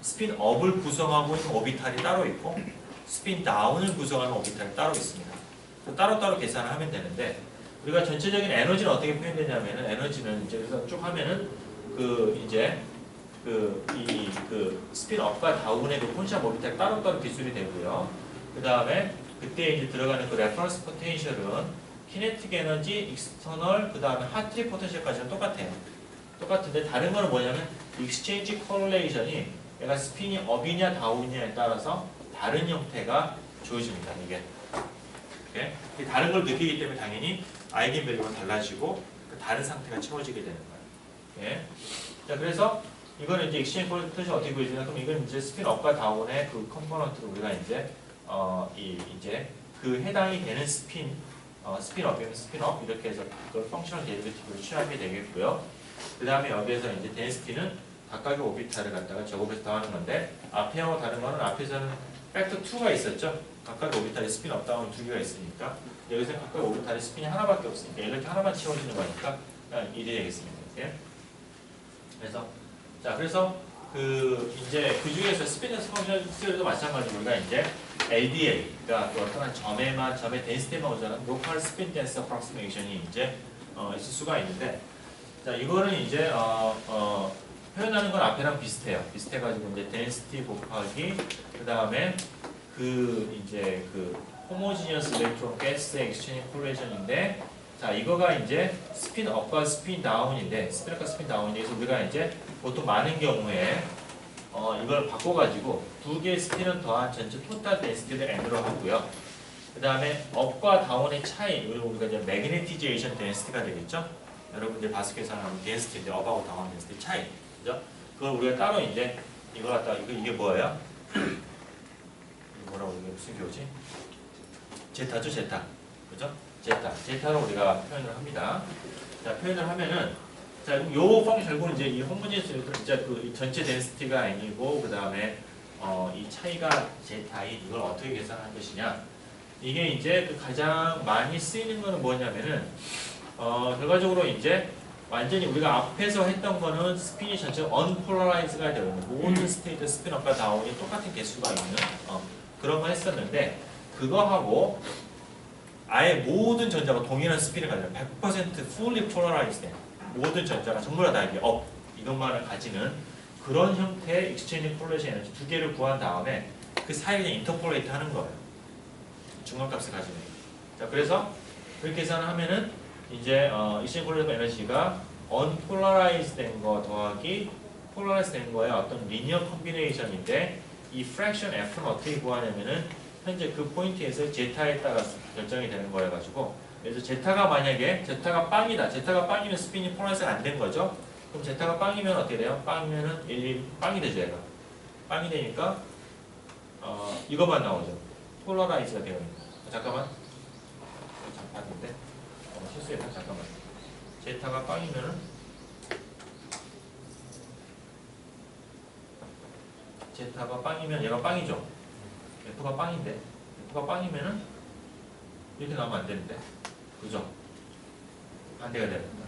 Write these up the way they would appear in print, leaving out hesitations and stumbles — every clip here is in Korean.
스핀업을 구성하고 있는 오비탈이 따로 있고 스핀 다운을 구성하는 오비탈이 따로 있습니다. 따로따로 계산을 하면 되는데 우리가 전체적인 에너지는 어떻게 표현되냐면은 에너지는 이제 그래서 쭉 하면은 그 스핀업과 다운의 그 콘샵 오비탈이 따로따로 기술이 되고요. 그 다음에 그때 이제 들어가는 그 레퍼런스 포텐셜은 키네틱 에너지, 익스터널, 그 다음에 하트리 포텐셜까지는 똑같아요. 똑같은데 다른 거는 뭐냐면 익스체인지 콜레이션이 얘가 스핀이 업이냐 다운이냐에 따라서 다른 형태가 주어집니다. 이게 다른 걸 느끼기 때문에 당연히 아이겐밸류가 달라지고 그 다른 상태가 채워지게 되는 거예요. 예. 자, 그래서 이거는 이제 익스체인지 콜레이션 어떻게 보여주냐? 그럼 이건 이제 스핀업과 다운의 그 컴포넌트를 우리가 이제 이제 그 해당이 되는 스핀업이면 스핀업 이렇게 해서 그걸 펑셔널 데리베티브로 취하게 되겠고요. 그 다음에 여기에서 이제 덴시티는 각각의 오비탈을 갖다가 제곱해서 더하는 건데 앞에하고 다른 거는 앞에서는 팩터 2가 있었죠. 각각의 오비탈이 스핀업 다운 두 개가 있으니까 여기서는 각각 오비탈이 스핀이 하나밖에 없으니까 이렇게 하나만 채워지는 거니까 그냥 1이 되겠습니다. 이렇게. 그래서 이제 그 중에서 스피너스 펑션 스티어도 마찬가지로 우리가 이제 LDA, 그러니까 그 어떤 점의 덴시티만 오자는 로컬 스핀 댄스 어프록시메이션이 이제 있을 수가 있는데, 자 이거는 이제 표현하는 건 앞에랑 비슷해요. 비슷해가지고 이제 덴시티 곱하기 그 다음에 이제 호모지니어스 일렉트론 가스 엑스체인지 콜레이션인데, 자 이거가 이제 스핀 업과 스핀 다운인데 스핀 업과 스핀 다운인데 그래서 우리가 이제 보통 많은 경우에 이걸 바꿔가지고 두 개의 스핀은 더한 전체 토탈 덴시티를 n으로 하고요. 그 다음에 업과 다운의 차이, 우리가 이제 매그네티제이션 덴시티가 되겠죠. 여러분들 바스켓에서 하는 덴시티인데 업하고 다운 덴시티 차이, 그죠? 그걸 우리가 따로 이제 이걸 갖다 이게 뭐예요? 뭐라고 이게 무슨 교지? 제타죠, 제타, 그죠? 제타로 우리가 표현을 합니다. 자, 표현을 하면은, 자, 요 펑션 결국은 이제 이 홈모지니스 진짜 그 전체 덴시티가 아니고 그 다음에 이 차이가 제타인 이걸 어떻게 계산할 것이냐? 이게 이제 가장 많이 쓰이는 거는 뭐냐면은 결과적으로 이제 완전히 우리가 앞에서 했던 거는 스핀이 전체가 언폴라라이즈가 되어 있는 모든 스테이트 스핀업과 다운이 똑같은 개수가 있는 그런 거 했었는데, 그거하고 아예 모든 전자가 동일한 스핀을 가지는 100% fully polarized 된 모든 전자가 전부 다 이게 이것만을 가지는 그런 형태의 익스체인지 콜레이션 에너지 두 개를 구한 다음에 그 사이에 그냥 인터폴레이트 하는 거예요. 중간값을 가지는. 자, 그래서 그렇게 계산을 하면은 이제 익스체인지 콜레이션 에너지가 unpolarized 된 거 더하기 polarized 된 거의 어떤 리니어 컴비네이션인데, 이 프랙션 F는 어떻게 구하냐면은 현재 그 포인트에서 제타에 따라서 결정이 되는 거여가지고, 그래서 제타가 만약에 제타가 빵이다. 제타가 빵이면 스핀이 폴라라이즈가 안 된 거죠. 그럼 제타가 빵이면 어떻게 돼요? 빵이면은 빵이 되죠, 얘가. 빵이 되니까 이것만 나오죠. 폴라라이즈가 되어 있는. 잠깐만. 봤는데 실수했다. 잠깐만. 제타가 빵이면은 제타가 빵이면 얘가 빵이죠. F가 빵인데 F가 빵이면은 이렇게 나오면 안 되는데, 그죠? 반대가 됩니다.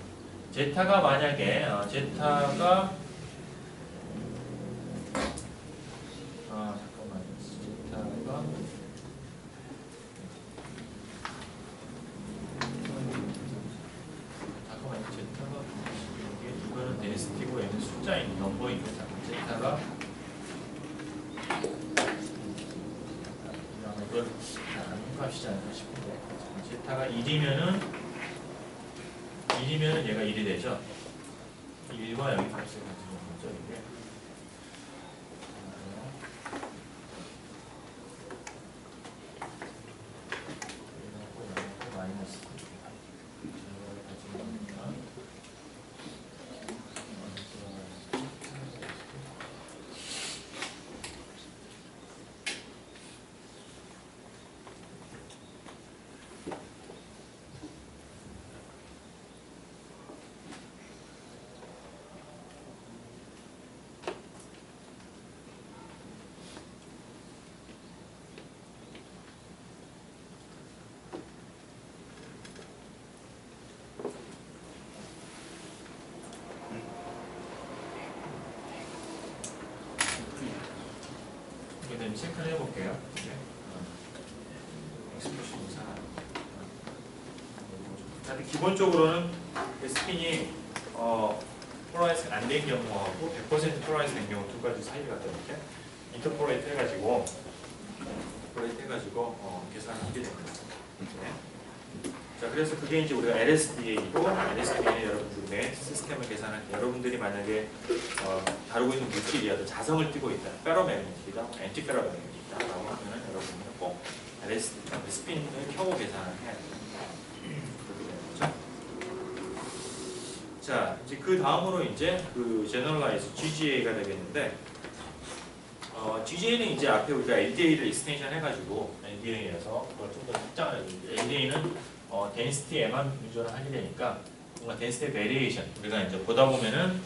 제타가 만약에 제타가 잠깐만요. 제타가 제타가 이거는 덴시티고 얘는 숫자인 넘버인데, 제타가 이걸 안 값이지 않을까 싶은데, 제타가 1이면은 얘가 1이 되죠. 1과 여기 값을 가지고 있죠, 이게. 마이너스 일단 체크를 해볼게요. 이렇게. 익스프레션 이상한. 기본적으로는 스핀이 폴라라이즈 안 된 경우하고 100% 폴라라이즈 된 경우 두 가지 사이를 갖다 이렇게 인터폴레이트 해가지고 계산을 하게 됩니다. 네. 자, 그래서 그게 이제 우리가 LSDA이고, LSDA는 여러분들의 시스템을 계산할 때 여러분들이 만약에 다루고 있는 물질이 어떤 자성을 띠고 있다, 페로매그네틱이다, 앤티페로매그네틱이다 라고 하면 여러분들은 꼭 LSD, 스핀을 켜고 계산을 해야 됩니다. 자, 이제 그 다음으로 이제 그 제너럴라이즈 GGA가 되겠는데, GGA는 이제 앞에 우리가 LDA를 익스텐션 해가지고 LDA에서 그걸 좀 더 확장을 해주고, LDA는 density에만 의존을 하게 되니까 뭔가 density variation, 우리가 이제 보다 보면은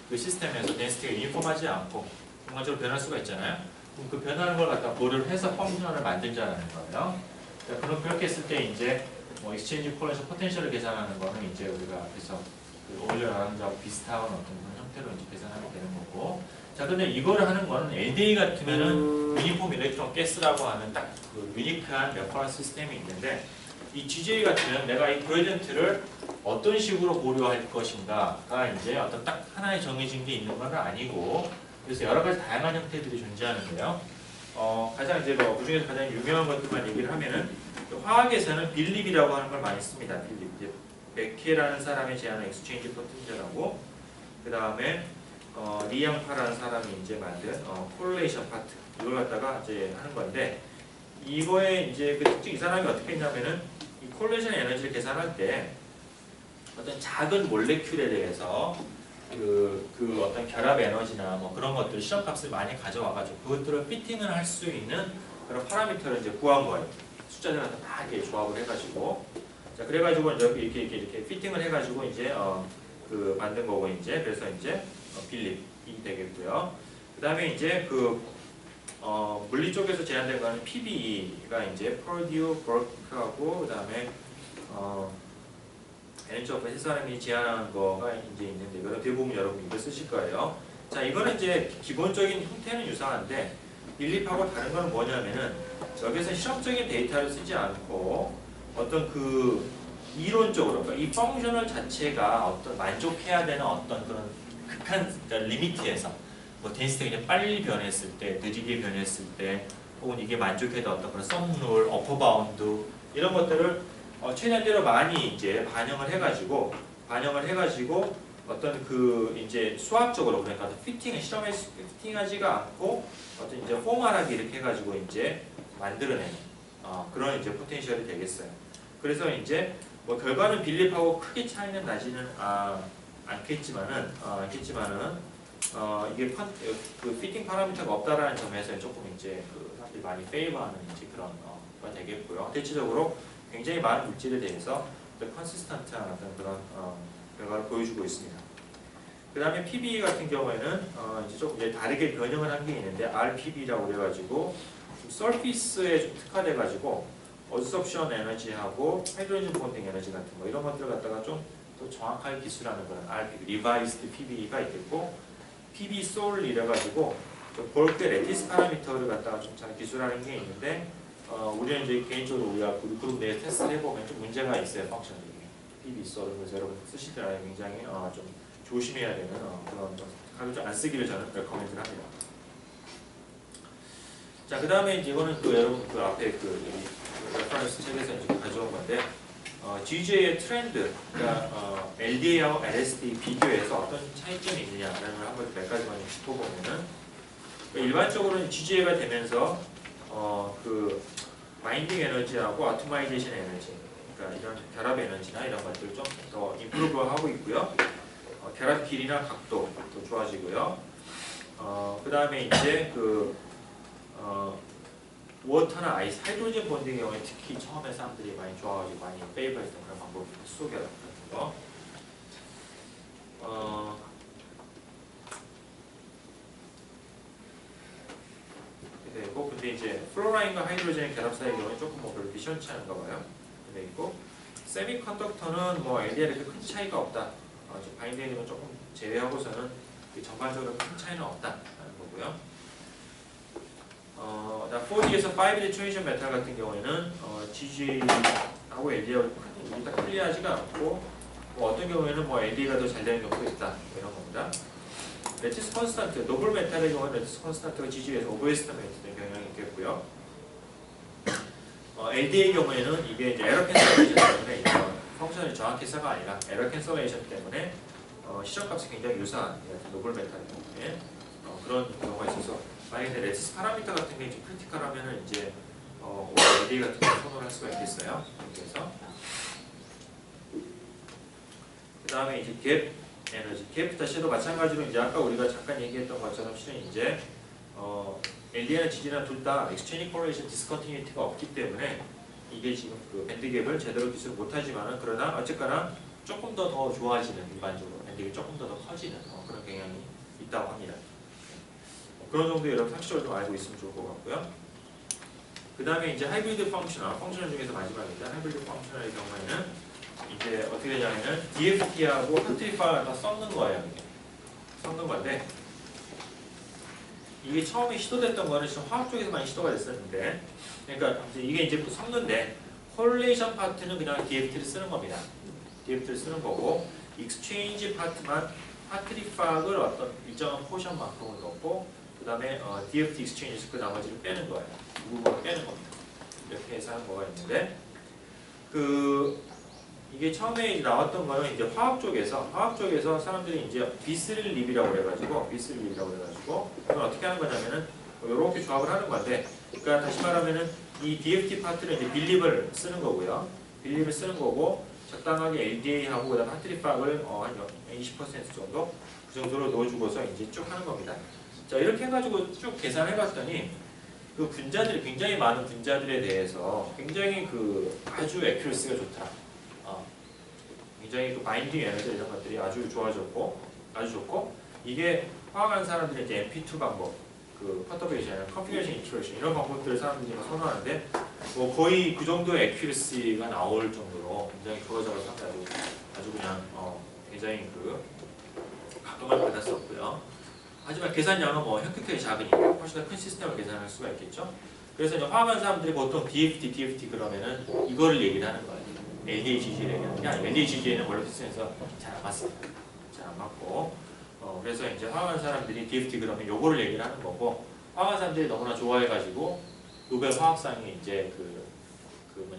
그 시스템에서 density가 유니폼하지 않고 순간적으로 변할 수가 있잖아요. 그럼 그 변하는 걸 갖다 고려를 해서 펑션을 만들자는 거예요. 자, 그럼 그렇게 했을 때 이제 익스체인지 콜레이션 포텐셜을 계산하는 거는 이제 우리가 앞에서 오일러 라운드하고 비슷한 어떤 그런 형태로 이제 계산하게 되는 거고. 자, 근데 이거를 하는 거는 LDA 같으면은 유니폼 일렉트론 가스라고 하는 딱 그 유니크한 레퍼런스 시스템이 있는데, 이 GJ 같으면 내가 이 그레디언트를 어떤 식으로 고려할 것인가가 이제 어떤 딱 하나의 정해진 게 있는 건 아니고, 그래서 여러 가지 다양한 형태들이 존재하는데요. 가장 이제 그 중에서 가장 유명한 것들만 얘기를 하면은 화학에서는 빌립이라고 하는 걸 많이 씁니다. 빌립. 이제 맥케라는 사람이 제안한 엑스체인지 포텐셜하고, 그 다음에 리앙파라는 사람이 이제 만든 콜레이션 파트, 이걸 갖다가 이제 하는 건데, 이거에 이제 그 특징, 이 사람이 어떻게 했냐면은 이 콜레이션 에너지를 계산할 때 어떤 작은 몰레큘에 대해서 그 어떤 결합 에너지나 뭐 그런 것들 실험값을 많이 가져와가지고 그것들을 피팅을 할 수 있는 그런 파라미터를 이제 구한 거예요. 숫자들한테 다 이렇게 조합을 해가지고, 자, 그래가지고 이제 이렇게 피팅을 해가지고 이제 그 만든 거고, 이제 그래서 이제 빌립이 되겠고요. 그 다음에 이제 물리 쪽에서 제한된 거는 PBE가 이제 프로듀 버크하고, 그 다음에 NHF 사람이 제안한 거가 이제 있는데, 이거는 대부분 여러분 이거 쓰실 거예요. 자, 이거는 이제 기본적인 형태는 유사한데 빌립하고 다른 건 뭐냐면은 여기서 실험적인 데이터를 쓰지 않고 어떤 그 이론적으로, 그러니까 이 펑셔널 자체가 어떤 만족해야 되는 어떤 그런 극한, 그러니까 리미트에서 뭐 덴시티가 그냥 빨리 변했을 때, 느리게 변했을 때, 혹은 이게 만족해도 어떤 그런 썸룰, 어퍼 바운드 이런 것들을 최대한대로 많이 이제 반영을 해가지고 어떤 그 이제 수학적으로, 그러니까 실험에 피팅하지가 않고 어떤 이제 포멀하게 이렇게 해가지고 이제 만들어내는 그런 이제 포텐셜이 되겠어요. 그래서 이제 뭐 결과는 빌립하고 크게 차이는 나지는 않겠지만은 이게 그 피팅 파라미터가 없다라는 점에서 조금 이제 그 사람들이 많이 페이버하는 이제 그런 거 되겠고요. 대체적으로 굉장히 많은 물질에 대해서 컨시스턴트한 어떤 그런 결과를 보여주고 있습니다. 그 다음에 PB 같은 경우에는 이제 조금 이제 다르게 변형을 한 게 있는데, RPB라고 그래가지고 서피스에 좀 특화돼가지고 어드섭션 에너지하고 하이드로젠 본딩 에너지 같은 거 이런 것들을 갖다가 좀 더 정확하게 기술하는 그런 RPB, 리바이스드 PB가 있겠고, PB 솔 이래가지고 볼크의 레티스 파라미터를 갖다가 좀 잘 기술하는 게 있는데, 우리는 이제 개인적으로 우리가 그룹 내에 테스트를 해보면 좀 문제가 있어요, 펑션이. PB 솔을. 그래서 여러분 쓰실 때 굉장히 좀 조심해야 되는 그런 가급적 안 쓰기를 저는 레커멘드를 합니다. 자, 그 다음에 이거는 여러분 그 앞에 레퍼런스 책에서 이제 가져온 건데, GJ의 트렌드, 그러니까 LDA하고 LSD 비교해서 어떤 차이점이 있느냐라는 걸 한번 몇 가지만 짚어보면은, 일반적으로는 GJ가 되면서 그 바인딩 에너지하고 아토마이제이션 에너지, 그러니까 이런 결합 에너지나 이런 것들을 좀 더 임프루브하고 있고요. 결합 길이나 각도 더 좋아지고요. 그 다음에 이제 워터나 아이스, 하이드로젠 본딩의 경우에 특히 처음에 사람들이 많이 좋아하고 많이 페이버했던 그런 방법이 수소결합 같은 거. 되고, 근데 이제 플로라인과 하이드로젠의 결합 사이의 경우에 조금 뭐 별로 시원치 않은가 봐요. 근데 있고, 세미컨덕터는 뭐 LDL에 큰 차이가 없다. 바인딩은 조금 제외하고서는 전반적으로 큰 차이는 없다라는 거고요. 4D에서 5D 트랜지션 메탈 같은 경우에는 GG하고 LD하고 딱 클리어하지가 않고 뭐 어떤 경우에는 뭐 LD가 더 잘 되는 경우도 있다 이런 겁니다. 레티스 컨스탄트, 노블 메탈의 경우는 레티스 컨스탄트가 GG에서 오버에스티메이트된 경향이 있겠고요. LD의 경우에는 이게 이제 에러 캔슬레이션 때문에 펑션이 정확해서가 아니라 에러 캔슬레이션 때문에 시점값이 굉장히 유사한 노블 메탈의 경우에 그런 경우가 있어서 만약에 레티스 파라미터 같은 게 좀 크리티컬하면은 이제 LD 같은 걸 선호를 할 수가 있겠어요. 그래서 그 다음에 이제 갭 에너지, 갭 다시도 마찬가지로 이제 아까 우리가 잠깐 얘기했던 것처럼 실은 이제 LD나 GG나 둘 다 Exchange Correlation Discontinuity가 없기 때문에 이게 지금 그 밴드갭을 제대로 기술 못하지만은 그러나 어쨌거나 조금 더 좋아지는 일반적으로 밴드갭이 조금 더 커지는 그런 경향이 있다고 합니다. 그런 정도 여러분 상식적으로 좀 알고 있으면 좋을 것 같고요. 그 다음에 이제 하이브리드 펑셔널 중에서 마지막입니다. 하이브리드 펑셔널의 경우에는 이제 어떻게 되냐면은 DFT하고 하트리파를 다 섞는 거예요. 섞는 건데 이게 처음에 시도됐던 거는 지금 화학 쪽에서 많이 시도가 됐었는데, 그러니까 이게 이제 섞는데 콜레이션 파트는 그냥 DFT를 쓰는 겁니다. DFT를 쓰는 거고 익스체인지 파트만 하트리파를 어떤 일정한 포션만큼을 넣고 그 다음에 DFT 익스체인지 그 나머지를 빼는 거예요. 이 부분을 빼는 겁니다. 이렇게 해서 하는 거가 있는데 이게 처음에 나왔던 거는 이제 화학 쪽에서 사람들이 이제 비스릴립이라고 그래가지고 이걸 어떻게 하는 거냐면은 이렇게 조합을 하는 건데, 그러니까 다시 말하면은 이 DFT 파트는 이제 빌립을 쓰는 거고요. 빌립을 쓰는 거고 적당하게 LDA하고 그다음 하트리팍을 한 20% 정도 그 정도로 넣어주고서 이제 쭉 하는 겁니다. 자 이렇게 해가지고 쭉 계산해봤더니 그 분자들이 굉장히 많은 분자들에 대해서 굉장히 그 아주 액큐러시가 좋다. 굉장히 그 바인딩 에너지 이런 것들이 아주 좋아졌고 아주 좋고 이게 화학하는 사람들이 이제 MP2 방법, 그 퍼터베이션, 컨피규레이션 인트로레이션 이런 방법들을 사람들이 선호하는데 뭐 거의 그 정도의 액큐러시가 나올 정도로 굉장히 좋아져서 아주 그냥 굉장히 그 각광을 받았었고요. 하지만 계산량은 뭐 현격하게 작으니까 훨씬 더 큰 시스템을 계산할 수가 있겠죠. 그래서 이제 화학하는 사람들이 보통 DFT 그러면은 이거를 얘기를 하는 거예요. LDA-GG를 얘기하는 게 아니고 LDA-GG에는 원래 필수에서 잘 안 맞습니다. 잘 안 맞고 그래서 이제 화학하는 사람들이 DFT 그러면 요거를 얘기를 하는 거고 화학하는 사람들이 너무나 좋아해가지고 노벨 화학상이 이제 그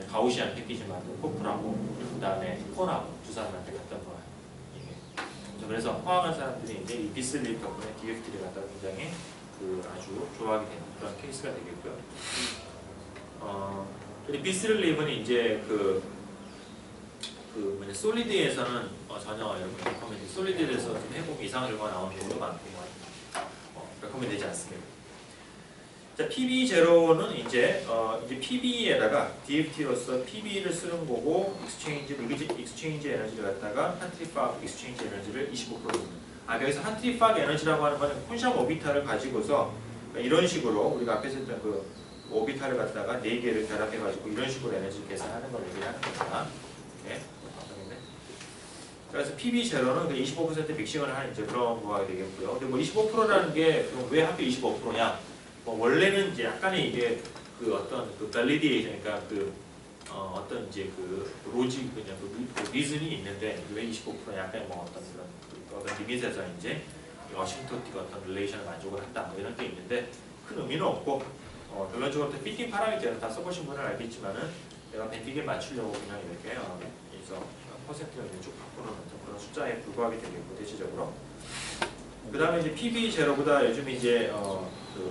가우시안 패키지 만든 포프라고 그 다음에 콘하고 두 사람한테 갔던 거예요. 이게. 그래서 화학하는 사람들이 이제 이 비스릴 덕분에 DFT를 갖다 굉장히 아주 좋아하게 되는 그런 케이스가 되겠고요. 비스릴립은 이제 솔리드에서는 전혀 여러분 레코멘드 솔리드에서 좀 해보기 이상한 결과가 나오는 경우도 많고 레코멘드 되지 않습니다. 자 PB0는 이제 PB에다가 DFT로서 PB를 쓰는 거고 익스체인지 에너지를 갖다가 한트리팍 익스체인지 에너지를 25%. 여기서 한트리팍 에너지라고 하는 거는 콘샵 오비탈을 가지고서 이런 식으로 우리가 앞에서 했던 그 오비탈을 갖다가 4개를 결합해가지고 이런 식으로 에너지를 계산하는 걸 얘기하는 겁니다. 네. 그래서 PB0는 25% 믹싱을 하는 이제 그런 거가 되겠고요. 근데 뭐 25%라는 게 왜 하필 25%냐? 뭐 원래는 이제 약간의 이게 어떤 밸리디에이션, 그러니까 어떤 이제 로직 그냥 리즌이 있는데 왜 25% 약간 뭐 어떤 리밋에서 이제 어심토틱 어떤 릴레이션을 만족을 한다 뭐 이런 게 있는데 큰 의미는 없고 결론적으로 피팅 파라미터는 다 써보신 분은 알겠지만은 내가 밴딩에 맞추려고 그냥 이렇게 해서 퍼센트를 쭉 바꾸는 그런 숫자에 불과하게 되겠고 대체적으로. 그 다음에 이제 PB0보다 요즘 이제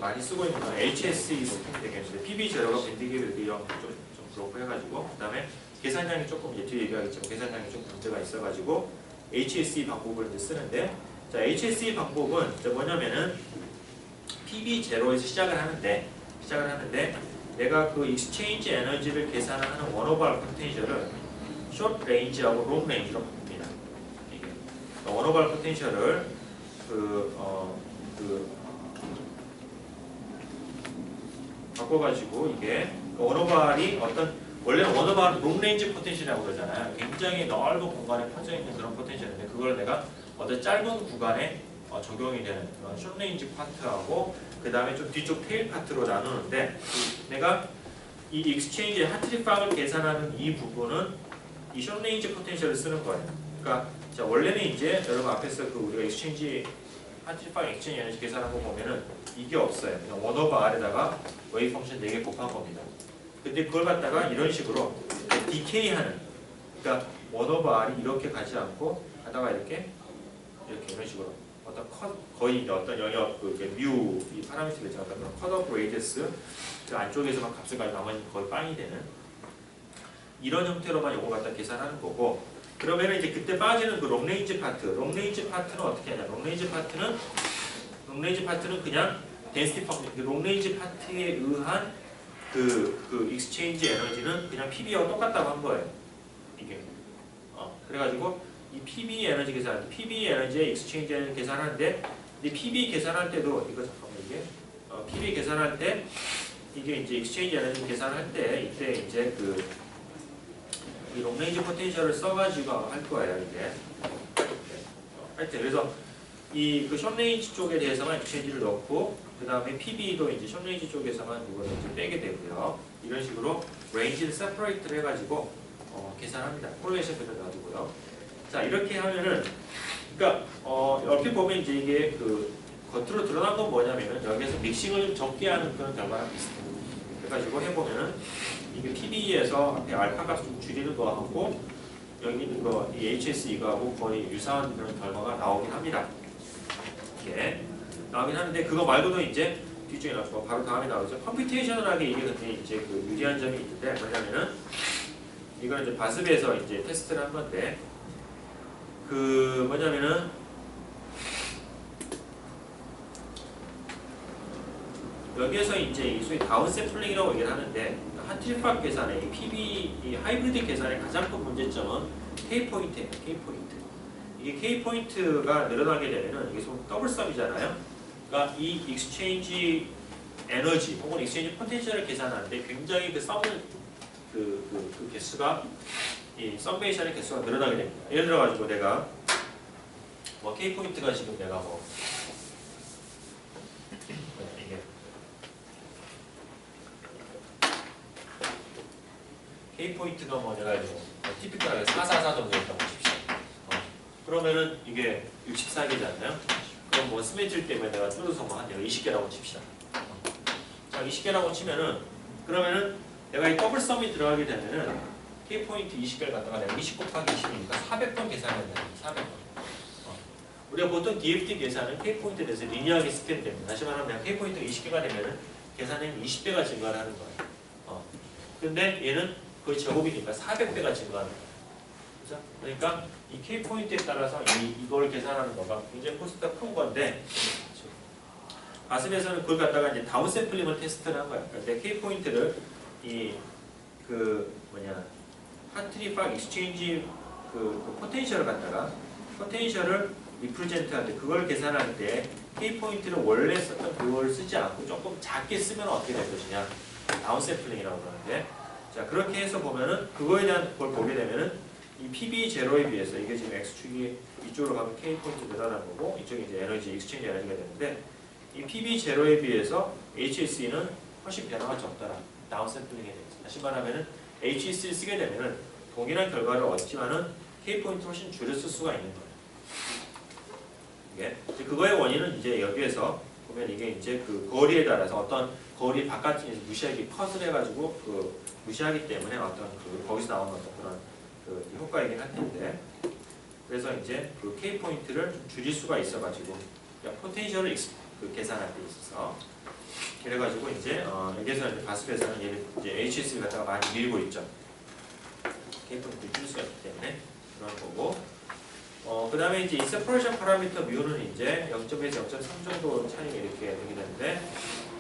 많이 쓰고 있는 건 HSE 스펙이 되겠는데 PB0가 밴딩이 이렇게 좀 그렇고 해가지고 그 다음에 계산량이 조금 이제 뒤에 얘기하겠지만 계산량이 좀 문제가 있어가지고 HSE 방법을 이제 쓰는데 자 HSE 방법은 이제 뭐냐면은 PB0에서 시작을 하는데 내가 그 익스체인지 에너지를 계산하는 원오버 포텐셜을 숏 레인지하고 롱 레인지로 바꿉니다. 이게 원오버 포텐셜을 바꿔가지고 이게 원오버이 원래는 원오버는 롱 레인지 포텐셜이라고 그러잖아요. 굉장히 넓은 공간에 퍼져 있는 그런 포텐셜인데 그걸 내가 어떤 짧은 구간에 적용이 되는 그런 숏 레인지 파트하고 그 다음에 좀 뒤쪽 테일 파트로 나누는데 내가 이 익스체인지의 하트리팍을 계산하는 이 부분은 이 숏레인지 포텐셜을 쓰는 거예요. 그러니까 자, 원래는 이제 여러분 앞에서 그 우리가 익스체인지 하트리팍 익스체인지 에너지 계산한 거 보면은 이게 없어요. 그냥 1 오버 R에다가 웨이브 펑션 4개 곱한 겁니다. 근데 그걸 갖다가 이런 식으로 디케이하는, 그러니까 1 오버 R이 이렇게 가지 않고 하다가 이렇게 이런 식으로 어떤 거의 어떤 영역 뮤 이 파라미터를 잡았던 컷오프 레이디어스 그 안쪽에서만 값을 가지고 나머지는 거의 빵이 되는 이런 형태로만 요거 갖다 계산하는 거고, 그러면은 이제 그때 빠지는 그 롱레인지 파트는 어떻게 하냐? 롱레인지 파트는 그냥 덴시티 펑션, 롱레인지 파트에 의한 그 익스체인지 에너지는 그냥 PB하고 똑같다고 한 거예요. 이게. 그래가지고 이 PB 에너지 계산, PB 에너지의 익스체인지 에너지 계산하는데, 이 PB 계산할 때도 이거 잠깐만 이게 PB 계산할 때 이게 이제 익스체인지 에너지 계산할 때 이때 이제 이 롱레인지 포텐셜을 써가지고 할 거예요 이게. 하여튼 그래서 이 그 숏레인지 쪽에 대해서만 익스체인지를 넣고 그 다음에 PB도 이제 숏레인지 쪽에서만 이거를 이제 빼게 되고요. 이런 식으로 레인지를 세퍼레이트를 해가지고 계산합니다. 코릴레이션 그대로 놔두고요. 자 이렇게 하면은 그러니까 얼핏 보면 이제 이게 그 겉으로 드러난 건 뭐냐면은 여기에서 믹싱을 좀 적게 하는 그런 결과랑 비슷해요. 그래가지고 해보면은 이게 PB에서 앞에 알파 값을 좀 줄이는 거하고 여기 있는 거 이 HS 이거하고 거의 유사한 그런 결과가 나오긴 합니다. 이게 나오긴 하는데 그거 말고도 이제 뒤쪽에 나오고 바로 다음에 나오죠. 컴퓨테이셔널하게 이게 근데 이제 그 유리한 점이 있는데 뭐냐면은 이거는 이제 바습에서 이제 테스트를 한 건데 그 뭐냐면은 여기에서 이제 이 소위 다운 샘플링이라고 얘기를 하는데 하트리팍 계산의 이 PB 이 하이브리드 계산의 가장 큰 문제점은 K 포인트예요. K 포인트. 이게 K 포인트가 늘어나게 되면은 이게 소위 더블 썸이잖아요. 그러니까 이 익스체인지 에너지 혹은 익스체인지 포텐셜을 계산하는데 굉장히 그 썸을 그 개수가 이 썸베이션의 개수가 늘어나게 됩니다. 예를 들어 가지고 내가 뭐 K 포인트가 지금 내가 뭐 이게 K 포인트가 뭐 내가 이제 티피컬하게 444 정도 있다고 칩시다. 그러면은 이게 64개잖아요. 그럼 뭐 스매질 때문에 내가 뚫어서 뭐 한 20개라고 칩시다. 자 20개라고 치면은 그러면은 내가 이 더블 썸이 들어가게 되면은 K 포인트 20개를 갖다가 내가 20 곱하기 20이니까 400번 계산해야 돼요. 400번. 우리가 보통 DFT 계산은 K 포인트에 대해서 리니어하게 스캔 됩니다. 다시 말하면 내가 K 포인트가 20개가 되면은 계산량이 20배가 증가를 하는 거예요. 근데 얘는 거의 제곱이니까 400배가 증가하는 거예요. 그렇죠? 그러니까 이 K 포인트에 따라서 이걸 계산하는 거가 굉장히 코스트가 큰 건데 바습에서는 그걸 갖다가 이제 다운 샘플링을 테스트를 한 거예요. 그러니까 내 K 포인트를 하트리팍 익스체인지 그 포텐셜을 갖다가 포텐셜을 리프레젠트할 때 그걸 계산할 때 K 포인트를 원래 썼던 그걸 쓰지 않고 조금 작게 쓰면 어떻게 될 것이냐 다운 샘플링이라고 그러는데 자 그렇게 해서 보면은 그거에 대한 걸 보게 되면은 이 PB 제로에 비해서 이게 지금 X축이 이쪽으로 가면 K 포인트 늘어나는 거고 이쪽이 이제 에너지 익스체인지 에너지가 되는데 이 PB 제로에 비해서 HSE는 훨씬 변화가 적더라. 다운 샘플링에 대해서. 다시 말하면은 HSE를 쓰게 되면은 동일한 결과를 얻지만은 K 포인트 훨씬 줄여 쓸 수가 있는 거예요. 이게 그거의 원인은 이제 여기에서 보면 이게 이제 그 거리에 따라서 어떤 거리 바깥쪽에서 무시하기 컷을 해가지고 무시하기 때문에 어떤 거기서 나오는 어떤 그런 효과이긴 할 텐데 그래서 이제 그 K 포인트를 좀 줄일 수가 있어가지고 포텐셜을 계산할 때 있어서 그래가지고 이제 여기서 이제 바습에서는 얘를 이제 HS를 갖다가 많이 밀고 있죠. K 포인트를 줄일 수가 있기 때문에 그런 거고. 그 다음에 이제 이 세퍼레이션 파라미터 뮤는 이제 0.1에서 0.3 정도 차이가 이렇게 되게 되는데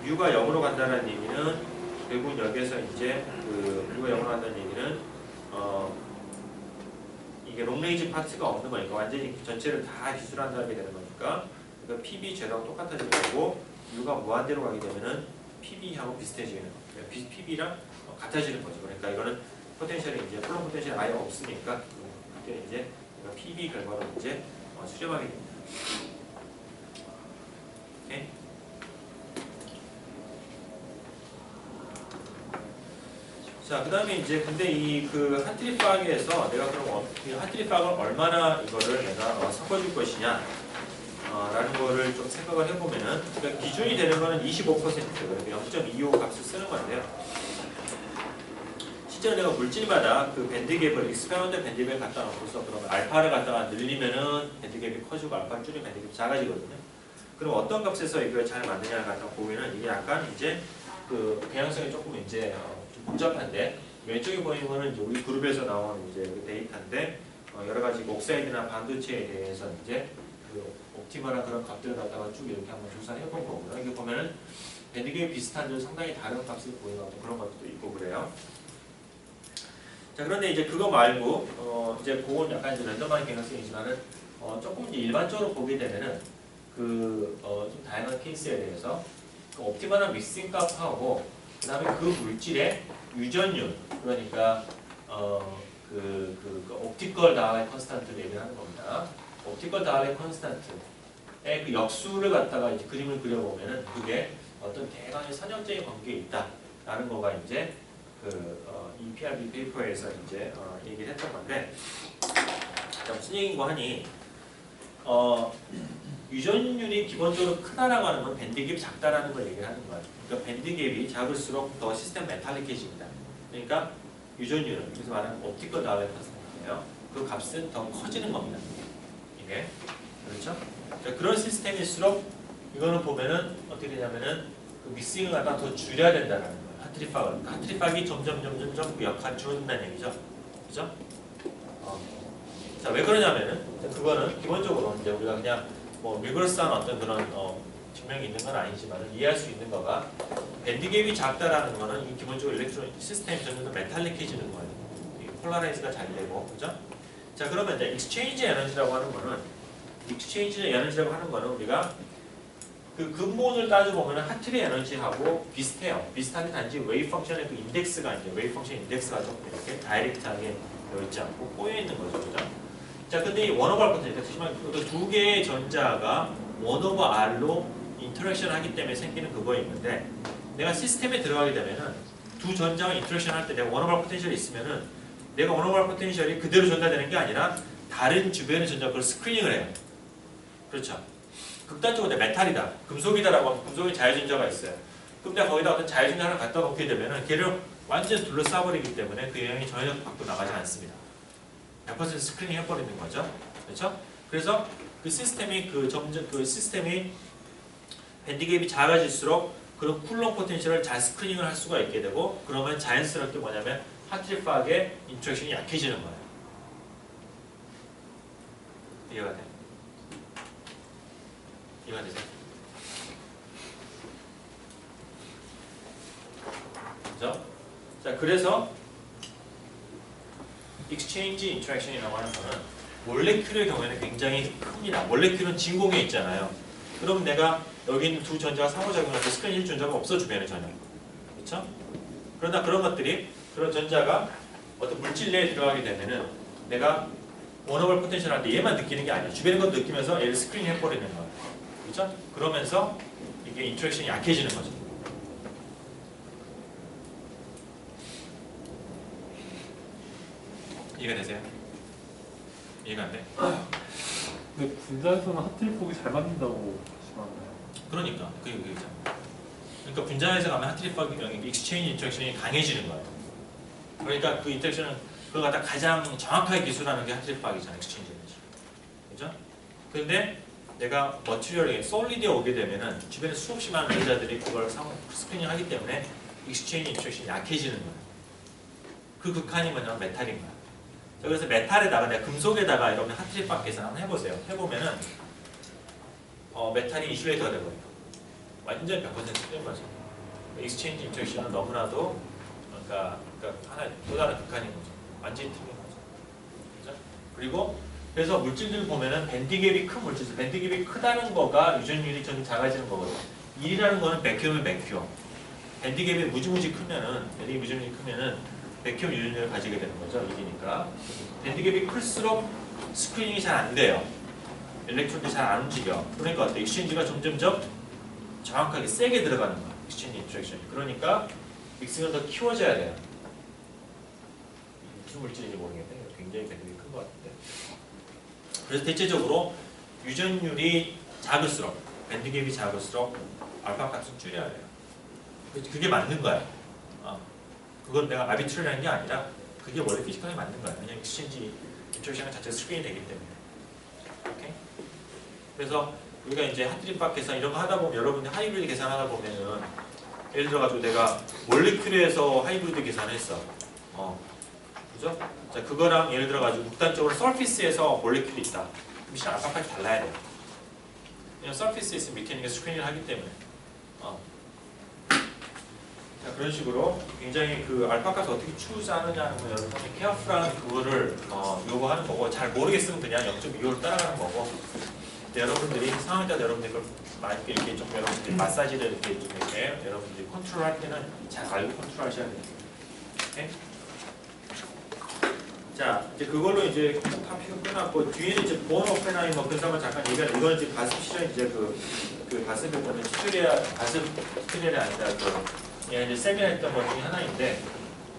뮤가 0으로 간다는 얘기는 결국 여기에서 이제 뮤가 0으로 간다는 얘기는 이게 롱레인지 파트가 없는 거니까 완전히 전체를 다 기술한다게 되는 거니까 그러니까 PB 제로랑 똑같아지는 거고 뮤가 무한대로 가게 되면은 PB하고 비슷해지는 거예요. PB랑 같아지는 거죠. 그러니까 이거는 포텐셜이 이제 플로 포텐셜이 아예 없으니까 그때 이제 PB 결과로 이제 수렴하게 됩니다. 오케이? 자, 그 다음에 이제 근데 이 그 하트리파기에서 내가 그럼 이 하트리파를 얼마나 이거를 내가 섞어줄 것이냐 라는 거를 좀 생각을 해보면은 그러니까 기준이 되는 거는 25% 그러니까 0.25 값을 쓰는 건데요. 실제로 내가 물질마다 그 밴드갭을 익스페리먼트 밴드갭을 갖다 놓고서 그러면 알파를 갖다가 늘리면은 밴드갭이 커지고 알파를 줄이면 밴드갭이 작아지거든요. 그럼 어떤 값에서 이걸 잘 맞느냐를 갖다 보면은 이게 약간 이제 그 배양성이 조금 이제 좀 복잡한데 왼쪽에 보이는 거는 이제 우리 그룹에서 나온 이제 데이터인데 여러 가지 옥사이드나 반도체에 대해서 이제 그 옵티멀한 그런 값들을 갖다가 쭉 이렇게 한번 조사를 해본 거고요. 이게 보면은 밴드갭이 비슷한데 상당히 다른 값을 보이는 그런 것도 있고 그래요. 자, 그런데 이제 그거 말고 이제 그건 약간 이제 랜덤한 개연성이지만은 조금 이제 일반적으로 보게 되면은 좀 다양한 케이스에 대해서 그 옵티멀한 믹싱 값하고 그다음에 그 물질의 유전율 그러니까 그 옵티컬 다알레 컨스탄트를 얘기를 하는 겁니다. 옵티컬 다알레 컨스탄트의 그 역수를 갖다가 이제 그림을 그려보면은 그게 어떤 대강의 선형적인 관계에 있다라는 거가 이제 이 PRB 페이퍼에서 이제 얘기를 했던 건데 자, 무슨 얘기인고 하니 유전율이 기본적으로 크다라고 하는 건 밴드갭이 작다라는 걸 얘기를 하는 거예요. 그러니까 밴드갭이 작을수록 더 시스템 메탈릭해집니다. 그러니까 유전율은 그래서 말하는 옵티컬 다알레 컨스탄트예요. 그 값은 더 커지는 겁니다. 이게 그렇죠? 그러니까 그런 시스템일수록 이거는 보면은 어떻게 되냐면은 그 믹싱을 갖다 더 줄여야 된다는 거예요. 하트리팍이 점점 그 역할이 줄어든다는 얘기죠. 그죠? 자, 왜 그러냐면은 그거는 기본적으로 이제 우리가 그냥 뭐 리버스한 어떤 그런 증명이 있는 건 아니지만 이해할 수 있는 거가 밴드갭이 작다라는 거는 기본적으로 일렉트론 시스템이 점점 더 메탈릭해지는 거예요. 폴라라이즈가 잘 되고, 그죠? 자, 그러면 이제 익스체인지 에너지라고 하는 거는 우리가 그 근본을 따져보면 하트리 에너지하고 비슷해요. 비슷한데 단지 웨이브 펑션의 그 인덱스가 이제 웨이브 펑션 인덱스가 조금 이렇게 다이렉트하게 되어 있지 않고 꼬여 있는 거죠, 그죠? 자, 근데 이 원오버 컨텐츠, 두 개의 전자가 원오버 R로 인터랙션을 하기 때문에 생기는 그거에 있는데 내가 시스템에 들어가게 되면은 두 전자가 인터랙션 할 때 내가 원오버 포텐셜이 있으면은 내가 원오버 포텐셜이 그대로 전달되는 게 아니라 다른 주변의 전자가 그걸 스크리닝을 해요. 그렇죠? 극단적으로 메탈이다, 금속이다라고 하면 금속에 자유전자가 있어요. 그럼 내가 거기다 어떤 자유전자 하나 갖다 놓게 되면은 걔를 완전 둘러싸버리기 때문에 그 영향이 전혀 밖으로 나가지 않습니다. 100% 스크리닝 해버리는 거죠. 그렇죠? 그래서 그 시스템이 밴드갭이 작아질수록 그런 쿨롱 포텐셜을 잘 스크리닝을 할 수가 있게 되고 그러면 자연스럽게 뭐냐면 하트리팍의 인터랙션이 약해지는 거예요. 이해가 돼요? 이해가 되세요? 그죠? 자, 그래서 익스체인지 인터랙션이라고 하는 거는 몰레큘의 경우에는 굉장히 큽니다. 몰레큘은 진공에 있잖아요. 그럼 내가 여기 있는 두 전자가 상호작용할 때 스크린 1전자가 없어 주변에 전혀. 그렇죠? 그러나 그런 것들이 그런 전자가 어떤 물질 내에 들어가게 되면은 내가 원오버 포텐셜 할 때 얘만 느끼는 게 아니에요. 주변의 것도 느끼면서 얘를 스크린 해버리는 거예요. 그렇죠? 그러면서 이게 인터랙션이 약해지는 거죠. 이해가 되세요? 이해가 안 돼? 근데 분자에서는 하트리폭이 잘 맞는다고 하시나요? 그러니까 그게 그거잖아. 그러니까 분자에서 가면 하트리팍 익스체인지 인터랙션이 강해지는 거예요. 그러니까 그 인터랙션은 그걸 갖다 가장 정확하게 기술하는 게 하트리팍이잖아, 익스체인지 에너지. 그죠? 근데 내가 머티리얼에 솔리드에 오게 되면은 주변에 수없이 많은 분자들이 그걸 스크리닝하기 때문에 익스체인지 인터랙션이 약해지는 거예요. 그 극한이 뭐냐면 메탈인 거야. 그래서 메탈에다가 내가 금속에다가 여러분 하트리팍 계산 한번 해보세요. 해보면은 메탈이 인슐레이터가 되거든요. 완전 100% 틀린 거죠. 익스체인지 인터랙션은 너무나도 그러니까 하나 또 다른 극한인 거죠. 완전히 틀린 거죠. 그렇죠? 그리고 그래서 물질들 보면은 밴드갭이 큰 물질, 밴드갭이 크다는 거가 유전율이 좀 작아지는 거거든요. 1이라는 거는 백큐면 백큐. 밴드갭이 무지무지 크면은 백큐 유전율을 가지게 되는 거죠. 1이니까. 밴드갭이 클수록 스크리닝이 잘 안 돼요. 일렉트론들이 잘 안 움직여. 그러니까 어때? 익스체인지가 점점점 정확하게 세게 들어가는 거야. 익스체인지 인터랙션이. 그러니까 믹싱을 더 키워줘야 돼요. 무슨 물질인지 모르겠네. 굉장히 밴드가 큰 것 같은데. 그래서 대체적으로 유전율이 작을수록 밴드갭이 작을수록 알파 값은 줄여야 돼요. 그게 맞는 거야. 그건 내가 아비트리라는 게 아니라 그게 원래 피지컬에 맞는 거야. 왜냐면 익스체인지 인터랙션 자체가 스크린이 되기 때문에. 오케이? 그래서 우리가 이제 하트림박 계산 이런 거 하다 보면 여러분들 하이브리드 계산하다 보면은 예를 들어가지고 내가 몰레큘에서 하이브리드 계산했어. 그죠? 자, 그거랑 예를 들어가지고 극단적으로 서피스에서 몰레큘이 있다. 그럼 실은 알파까지 달라야 돼요. 왜냐면 서피스에 있으면 밑에 있는 게 스크린을 하기 때문에. 자, 그런 식으로 굉장히 그 알파까지 어떻게 추구하느냐는 거 여러분이 케어풀한 그거를 요구하는 거고, 잘 모르겠으면 그냥 0.25로 따라가는 거고. 근데 여러분들이 상황에 따라 여러분들이 그걸 많이 이렇게 좀 여러분들이 마사지를 이렇게 좀 이렇게 여러분들이 컨트롤할 때는 잘 알고 컨트롤하셔야 됩니다. 오케이? 자, 이제 그걸로 이제 탑픽은 끝났고, 뒤에는 이제 본 오펜하이머 그 사람 잠깐 얘기하는, 이건 이제 가슴 실현 이제 그 가슴 배터는 가슴 스트레이 아니다. 예, 이제 세미나했던 것 중에 하나인데,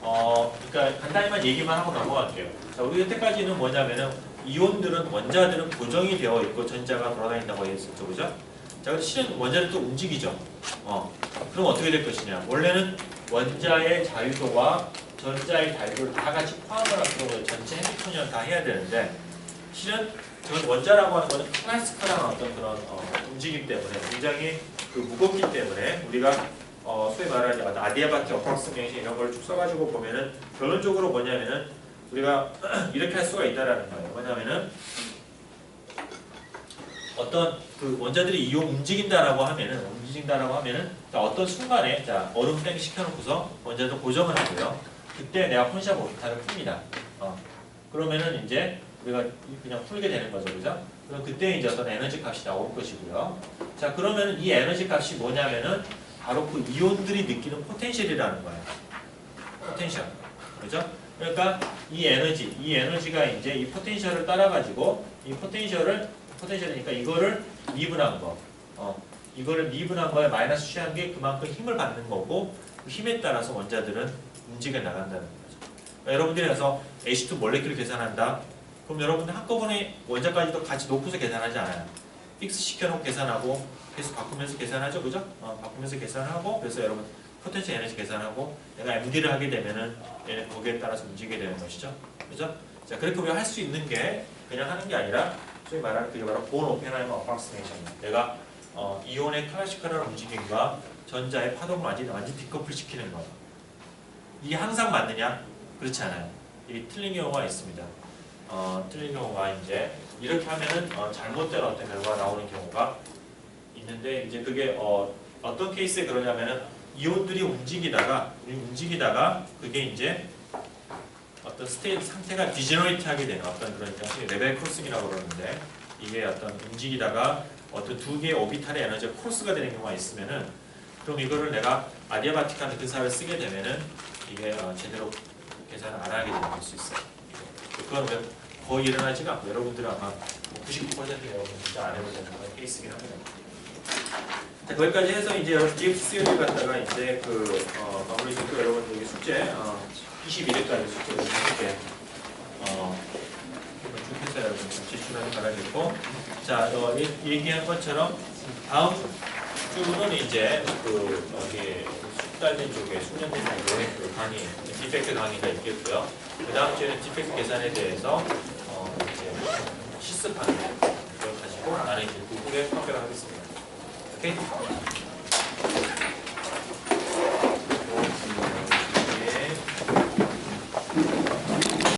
그러니까 간단히만 얘기만 하고 넘어갈게요. 자, 우리 여태까지는 뭐냐면은 이온들은 원자들은 고정이 되어 있고 전자가 돌아다닌다고 했었죠, 그죠? 자, 근데 실은 원자는 또 움직이죠. 그럼 어떻게 될 것이냐? 원래는 원자의 자유도와 전자의 자유도를 다 같이 포함을 하고 전체 핸드폰이랑 다 해야 되는데, 실은 저는 원자라고 하는 거는 클래시컬한 어떤 그런 움직임 때문에 굉장히 그 무겁기 때문에 우리가 소위 말하는 아디아바티 어프락시메이션 이런 걸 쭉 써가지고 보면은 결론적으로 뭐냐면은 우리가 이렇게 할 수가 있다라는 거예요. 뭐냐면은 어떤 그 원자들이 이온 움직인다라고 하면은 자, 어떤 순간에 자 얼음 땡 시켜놓고서 원자들 고정을 하고요. 그때 내가 콘샵 오비탈을 풉니다. 그러면은 이제 우리가 그냥 풀게 되는 거죠, 그죠? 그럼 그때 이제 어떤 에너지 값이 나올 것이고요. 자, 그러면은 이 에너지 값이 뭐냐면은 바로 그 이온들이 느끼는 포텐셜이라는 거예요. 포텐셜, 그죠? 그러니까 이 에너지가 이제 이 포텐셜을 따라가지고 이 포텐셜이니까 이거를 미분한 거, 이거를 미분한 거에 마이너스 취한 게 그만큼 힘을 받는 거고, 그 힘에 따라서 원자들은 움직여 나간다는 거죠. 그러니까 여러분들이 가서 H2 몰레큘 계산한다. 그럼 여러분들 한꺼번에 원자까지도 같이 놓고서 계산하지 않아요. 픽스 시켜놓고 계산하고 계속 바꾸면서 계산하죠, 그죠? 바꾸면서 계산하고, 그래서 여러분 포텐셜 에너지 계산하고, 내가 MD를 하게 되면은 얘는 거기에 따라서 움직이게 되는 것이죠, 그죠? 자, 그렇게 우리가 할 수 있는 게 그냥 하는 게 아니라 소위 말하는 그게 바로 본 오펜하이머 어프락시메이션입니다. 내가 이온의 클래시컬한 움직임과 전자의 파동을 완전 디커플 시키는 거예요. 이게 항상 맞느냐? 그렇지 않아요. 이 틀린 경우가 있습니다. 틀린 경우가 이제 이렇게 하면은 잘못된 어떤 결과가 나오는 경우가 있는데, 이제 그게 어떤 케이스에 그러냐면은 이온들이 움직이다가 그게 이제 어떤 상태가 디제너레이트하게 되는 어떤 그런 레벨 크로싱이라고 그러는데, 이게 어떤 움직이다가 어떤 두 개의 오비탈의 에너지가 크로스가 되는 경우가 있으면은, 그럼 이거를 내가 아디아바틱한 근사를 쓰게 되면은 이게 제대로 계산을 안 하게 될 수 있어요. 그건 거의 일어나지가 않고, 여러분들은 아마 99%의 여러분 진짜 안 해보는 그런 케이스긴 합니다. 자, 거기까지 해서 이제 여러분 DFC를 갖다가 이제 마무리 짓고 여러분 여기 숙제 21회까지 숙제 쭉 해서 여러분 제출하는 바라겠고, 자, 얘기한 것처럼 다음 주는 이제 여기 숙달된 쪽에 숙련된 쪽에 그 강의, 디펙트 강의가 있겠고요. 그 다음 주에는 디펙트 계산에 대해서 이제 실습하는 걸 가지고 나는 이제 그 후에 발표를 하겠습니다. 오케이?